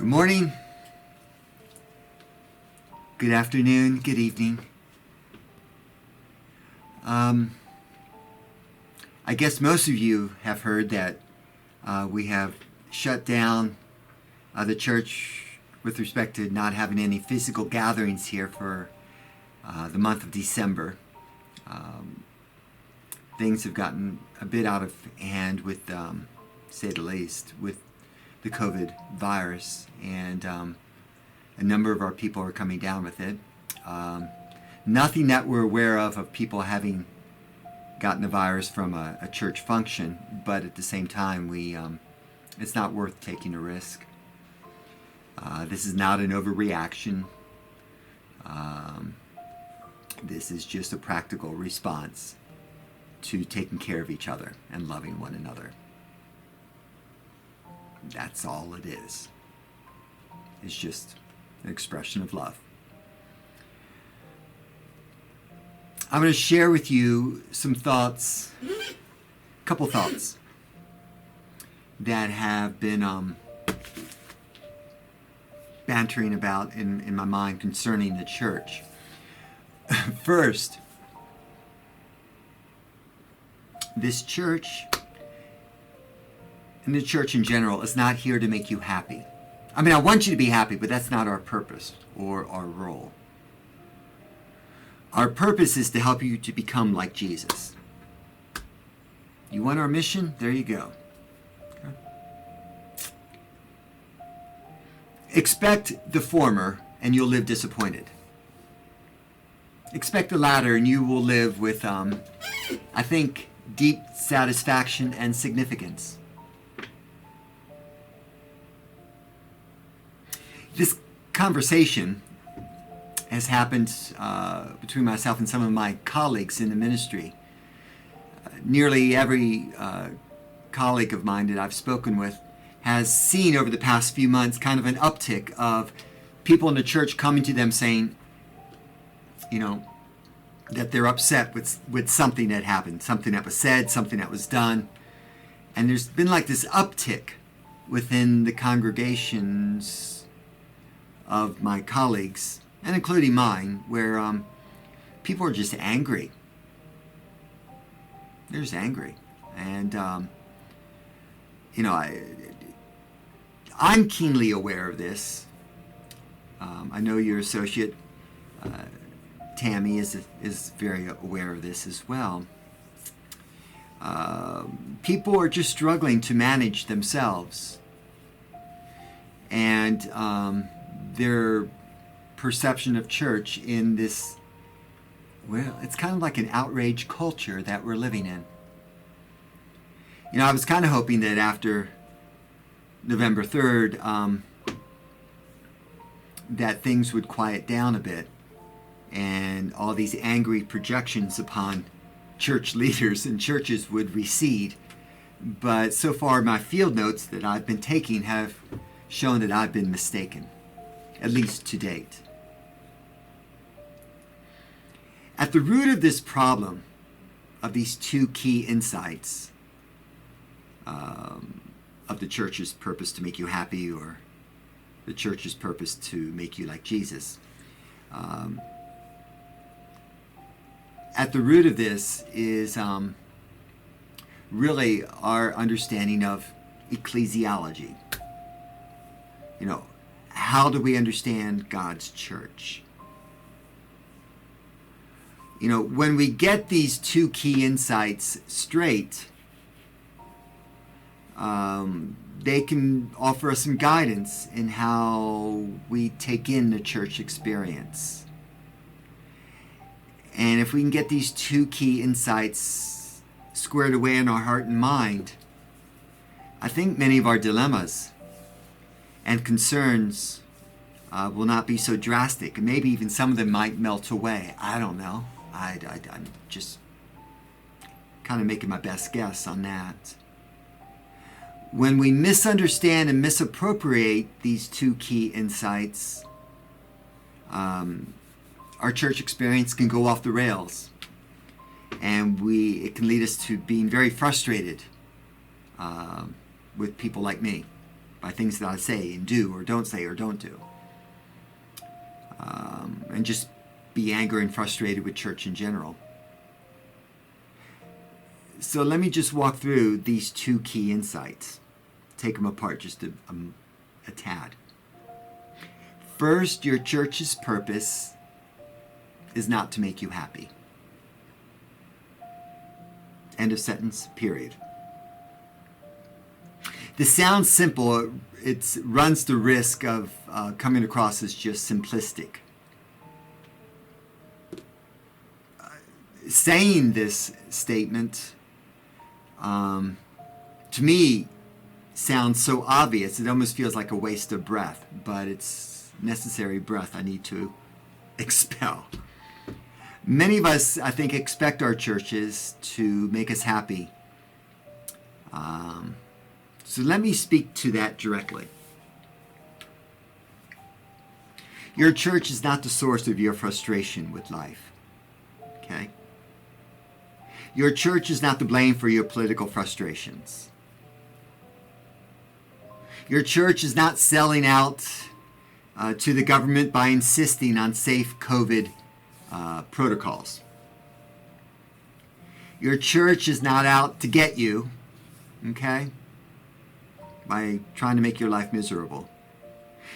Good morning, good afternoon, good evening. I guess most of you have heard that we have shut down the church with respect to not having any physical gatherings here for the month of December. Things have gotten a bit out of hand with, say the least, with the COVID virus, and a number of our people are coming down with it. Nothing that we're aware of people having gotten the virus from a church function, but at the same time, it's not worth taking a risk. This is not an overreaction. This is just a practical response to taking care of each other and loving one another. That's all it is. It's just an expression of love. I'm going to share with you some thoughts, a couple thoughts that have been bantering about in my mind concerning the church. First, this church and the church in general is not here to make you happy. I mean, I want you to be happy, but that's not our purpose or our role. Our purpose is to help you to become like Jesus. You want our mission? There you go. Okay. Expect the former and you'll live disappointed. Expect the latter and you will live with, I think, deep satisfaction and significance. This conversation has happened between myself and some of my colleagues in the ministry. Nearly every colleague of mine that I've spoken with has seen over the past few months kind of an uptick of people in the church coming to them saying, that they're upset with something that happened, something that was said, something that was done. And there's been like this uptick within the congregations of my colleagues, and including mine, where people are just angry. They're just angry. And, I'm keenly aware of this. I know your associate, Tammy, is very aware of this as well. People are just struggling to manage themselves. And their perception of church in this, well, it's kind of like an outrage culture that we're living in. I was kind of hoping that after November 3rd, that things would quiet down a bit and all these angry projections upon church leaders and churches would recede. But so far, my field notes that I've been taking have shown that I've been mistaken, at least to date. At the root of this problem, of these two key insights of the church's purpose to make you happy or the church's purpose to make you like Jesus, at the root of this is really our understanding of ecclesiology. How do we understand God's church? When we get these two key insights straight, they can offer us some guidance in how we take in the church experience. And if we can get these two key insights squared away in our heart and mind, I think many of our dilemmas and concerns will not be so drastic. And maybe even some of them might melt away. I don't know. I'm just kind of making my best guess on that. When we misunderstand and misappropriate these two key insights, our church experience can go off the rails, and it can lead us to being very frustrated with people like me, by things that I say and do, or don't say or don't do. And just be angry and frustrated with church in general. So let me just walk through these two key insights. Take them apart just a tad. First, your church's purpose is not to make you happy. End of sentence, period. This sounds simple. It runs the risk of coming across as just simplistic. Saying this statement, to me, sounds so obvious. It almost feels like a waste of breath, but it's necessary breath I need to expel. Many of us, I think, expect our churches to make us happy. So let me speak to that directly. Your church is not the source of your frustration with life. Okay? Your church is not to blame for your political frustrations. Your church is not selling out to the government by insisting on safe COVID protocols. Your church is not out to get you, okay, by trying to make your life miserable.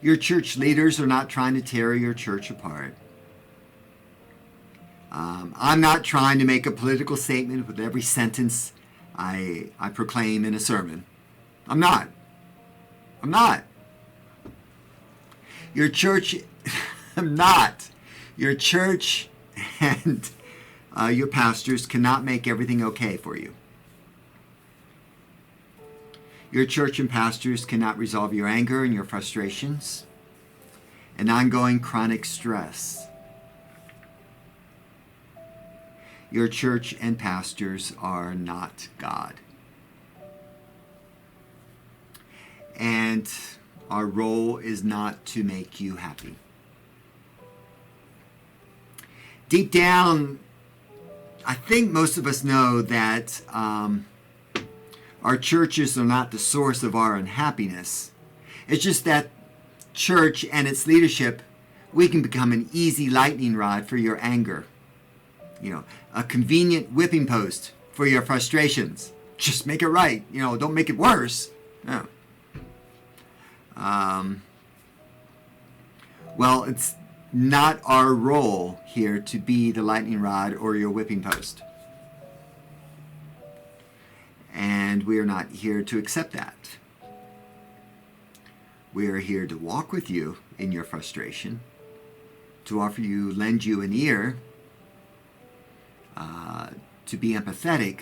Your church leaders are not trying to tear your church apart. I'm not trying to make a political statement with every sentence I proclaim in a sermon. I'm not. Your church, I'm not. Your church and your pastors cannot make everything okay for you. Your church and pastors cannot resolve your anger and your frustrations and ongoing chronic stress. Your church and pastors are not God. And our role is not to make you happy. Deep down, I think most of us know that our churches are not the source of our unhappiness. It's just that church and its leadership, we can become an easy lightning rod for your anger. A convenient whipping post for your frustrations. Just make it right. Don't make it worse. No. Well, it's not our role here to be the lightning rod or your whipping post. And we are not here to accept that. We are here to walk with you in your frustration, to lend you an ear, to be empathetic.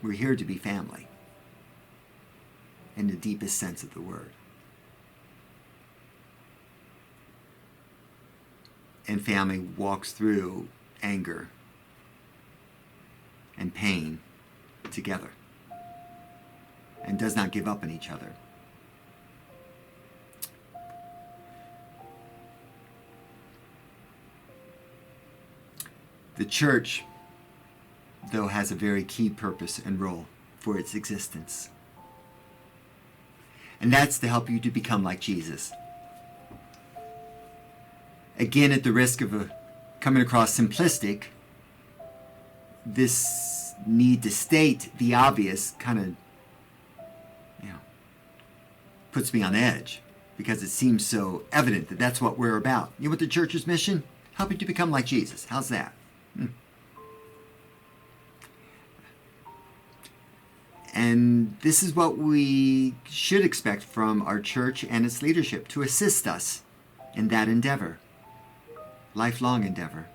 We're here to be family in the deepest sense of the word. And family walks through anger and pain together and does not give up on each other. The church, though, has a very key purpose and role for its existence. And that's to help you to become like Jesus. Again, at the risk of coming across simplistic, this need to state the obvious kind of, puts me on edge because it seems so evident that that's what we're about. You know what the church's mission? Help you to become like Jesus. How's that? And this is what we should expect from our church and its leadership, to assist us in that endeavor, lifelong endeavor.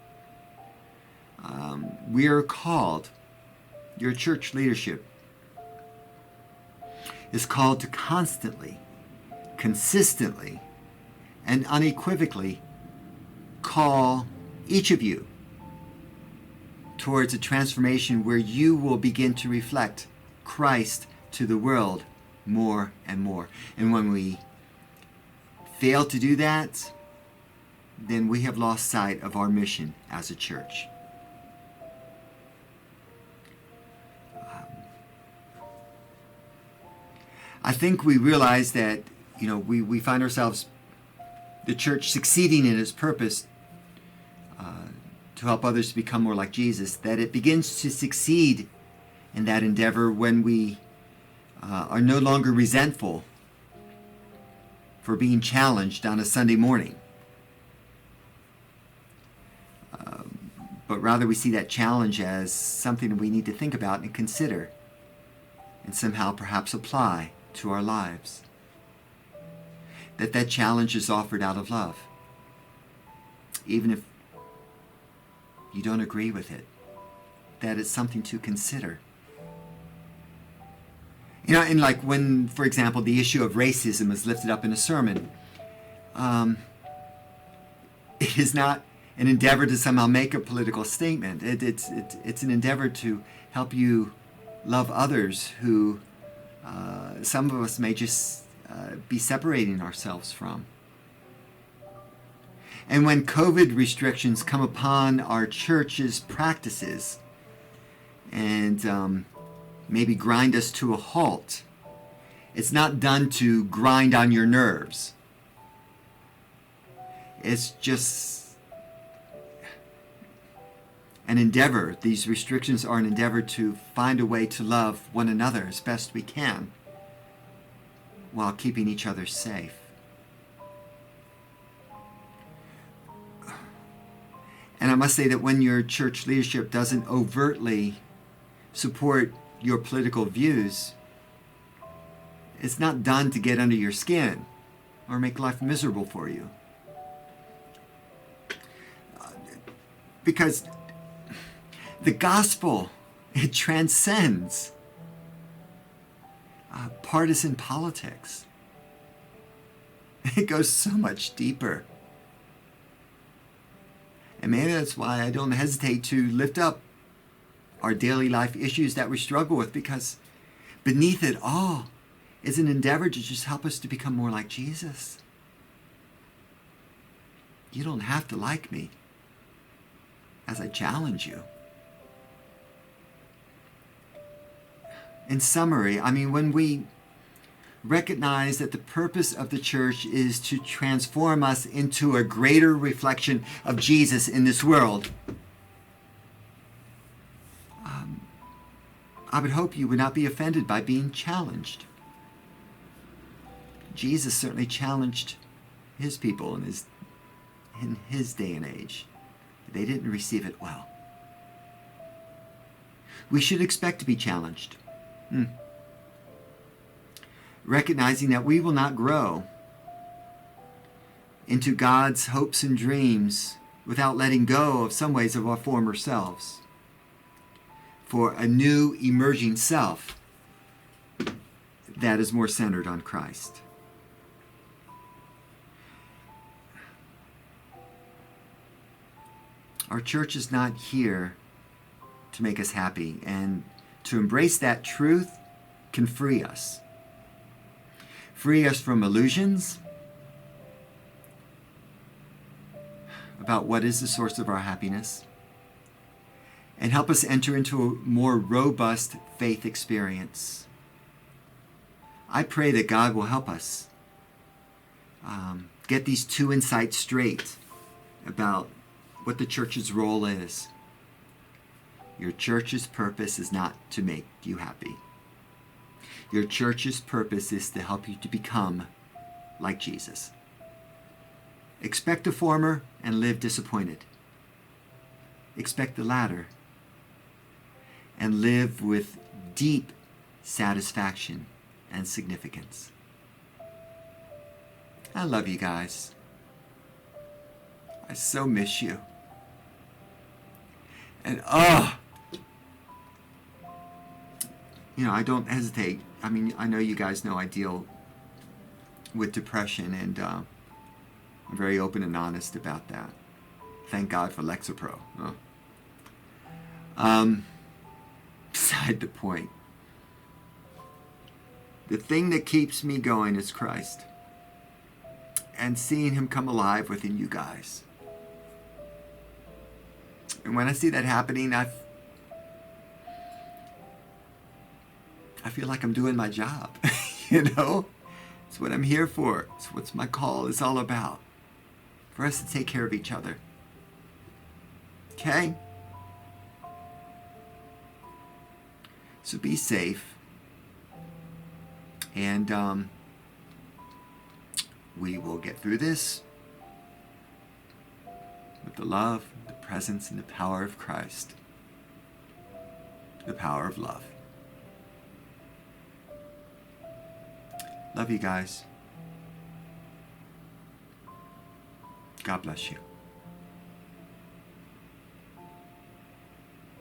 We are called, your church leadership is called to constantly, consistently, and unequivocally call each of you towards a transformation where you will begin to reflect Christ to the world more and more. And when we fail to do that, then we have lost sight of our mission as a church. I think we realize that, we find ourselves, the church, succeeding in its purpose to help others to become more like Jesus, that it begins to succeed in that endeavor when we are no longer resentful for being challenged on a Sunday morning. But rather we see that challenge as something that we need to think about and consider and somehow perhaps apply to our lives. That challenge is offered out of love, even if you don't agree with it, that it's something to consider. And like when, for example, the issue of racism is lifted up in a sermon, it is not an endeavor to somehow make a political statement. It's an endeavor to help you love others who some of us may just be separating ourselves from. And when COVID restrictions come upon our church's practices and maybe grind us to a halt, it's not done to grind on your nerves. It's just an endeavor. These restrictions are an endeavor to find a way to love one another as best we can while keeping each other safe. And I must say that when your church leadership doesn't overtly support your political views, it's not done to get under your skin or make life miserable for you. Because the gospel, it transcends partisan politics. It goes so much deeper. And maybe that's why I don't hesitate to lift up our daily life issues that we struggle with, because beneath it all is an endeavor to just help us to become more like Jesus. You don't have to like me as I challenge you. In summary, when we recognize that the purpose of the church is to transform us into a greater reflection of Jesus in this world, I would hope you would not be offended by being challenged. Jesus certainly challenged his people in his day and age. They didn't receive it well. We should expect to be challenged. Recognizing that we will not grow into God's hopes and dreams without letting go of some ways of our former selves for a new emerging self that is more centered on Christ. Our church is not here to make us happy, and to embrace that truth can free us. Free us from illusions about what is the source of our happiness, and help us enter into a more robust faith experience. I pray that God will help us get these two insights straight about what the church's role is. Your church's purpose is not to make you happy. Your church's purpose is to help you to become like Jesus. Expect the former and live disappointed. Expect the latter and live with deep satisfaction and significance. I love you guys. I so miss you. And I don't hesitate. I know you guys know I deal with depression, and I'm very open and honest about that. Thank God for Lexapro. Beside the point. The thing that keeps me going is Christ, and seeing him come alive within you guys. And when I see that happening, I feel like I'm doing my job. You know? It's what I'm here for. It's what my call is all about. For us to take care of each other. Okay? So be safe. And we will get through this with the love, the presence, and the power of Christ. The power of love. Love you guys. God bless you.